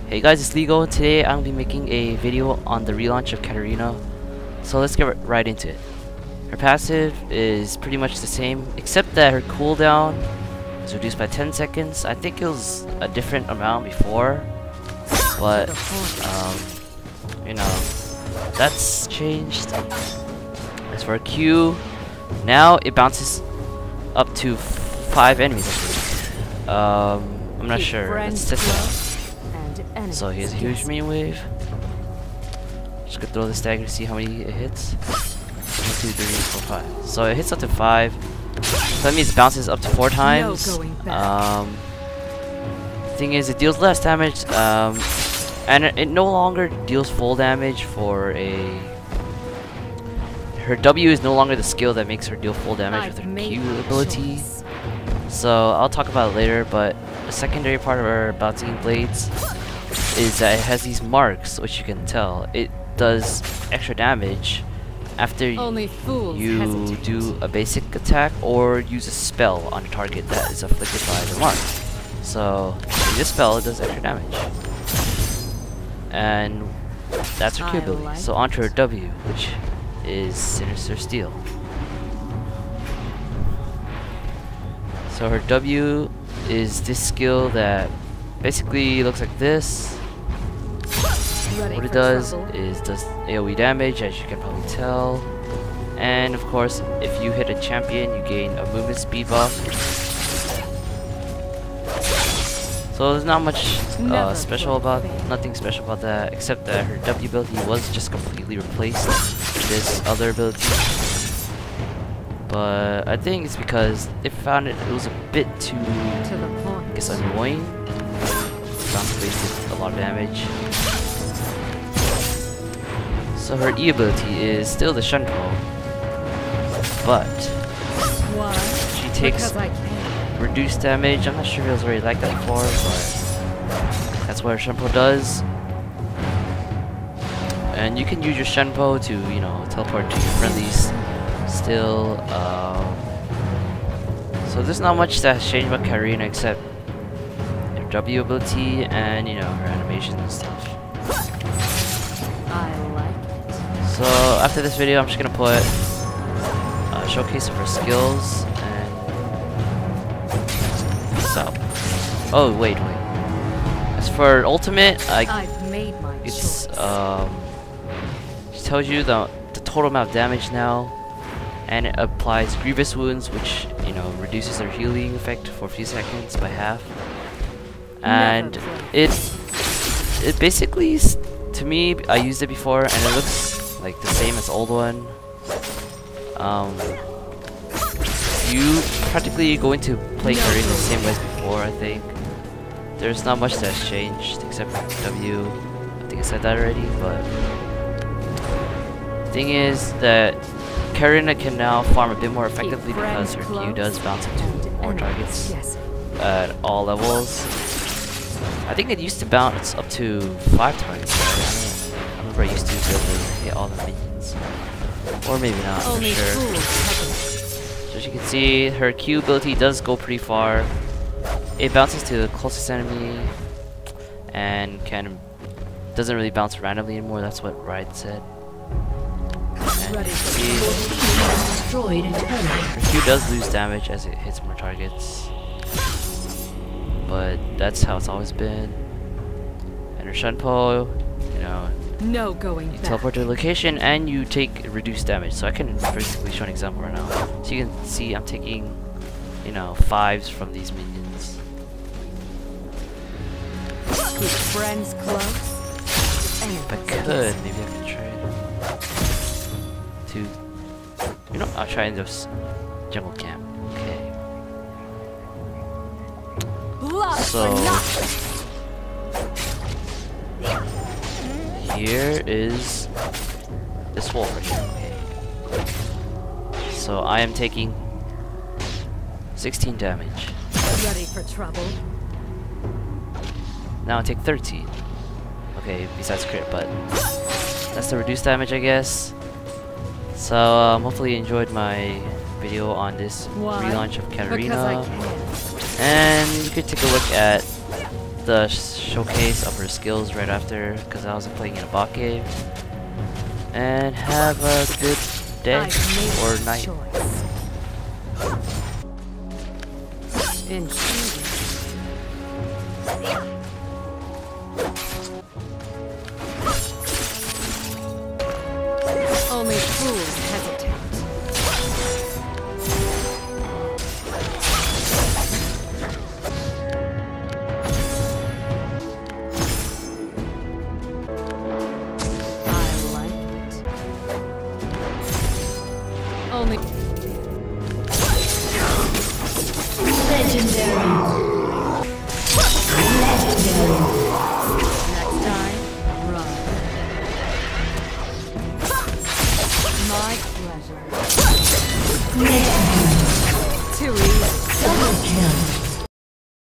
Hey guys, it's LeagueOwned. Today I'm going to be making a video on the relaunch of Katarina. So let's get right into it. Her passive is pretty much the same, except that her cooldown is reduced by 10 seconds. I think it was a different amount before, but you know, that's changed. As for her Q, now it bounces up to 5 enemies, I think. I'm not sure. Let's test it out. So he has a huge minion wave. Just gonna throw the stagger to see how many it hits. 1, 2, 3, 4, 5. So it hits up to 5. So that means it bounces up to 4 times. Thing is, it deals less damage, and it no longer deals full damage for a. Her W is no longer the skill that makes her deal full damage with her Q ability. So I'll talk about it later. But the secondary part of her bouncing blades is that it has these marks, which you can tell. It does extra damage after you do a basic attack or use a spell on a target that is afflicted by the mark. So this spell, it does extra damage, and that's her Q ability. So onto her W, which is Sinister Steel. So her W is this skill that basically looks like this. What it does is does AoE damage, as you can probably tell, and of course if you hit a champion you gain a movement speed buff. So there's not much nothing special about that, except that her W ability was just completely replaced with this other ability. But I think it's because they found it was a bit too, I guess, annoying. Bounce wasted a lot of damage. So her E ability is still the Shunpo, but she takes reduced damage. I'm not sure if it was already like that before, but that's what her Shunpo does. And you can use your Shunpo to, you know, teleport to your friendlies still. So there's not much that has changed about Katarina except her W ability and, you know, her animations and stuff. So after this video, I'm just gonna put a showcase of her skills and so. Oh wait. As for ultimate, it's it tells you the total amount of damage now, and it applies grievous wounds, which, you know, reduces their healing effect for a few seconds by half. And it basically, to me, I used it before and it looks like the same as old one. You practically going to play Katarina the same way as before. I think there's not much that's changed except for W. I think I said that already, but the thing is that Katarina can now farm a bit more effectively because her Q does bounce into more targets at all levels. I think it used to bounce up to 5 targets, right? I remember I used to be able to hit all the minions. Or maybe not, I'm not sure. So as you can see, her Q ability does go pretty far. It bounces to the closest enemy and doesn't really bounce randomly anymore. That's what Ride said. And you see, her Q does lose damage as it hits more targets, but that's how it's always been. And her Shunpo, you know, you teleport to a location and you take reduced damage. So I can basically show an example right now. So you can see I'm taking, you know, 5s from these minions. Keep friends close. If I could, maybe I could try to, you know, I'll try in this jungle camp. Okay. So here is this wall right here. Okay. So I am taking 16 damage. Ready for trouble? Now I take 13. Okay, besides crit, but that's the reduced damage, I guess. So hopefully you enjoyed my video on this relaunch of Katarina. And you could take a look at the showcase of her skills right after, because I was playing in a bot game. And have a good day or night. Intriguing.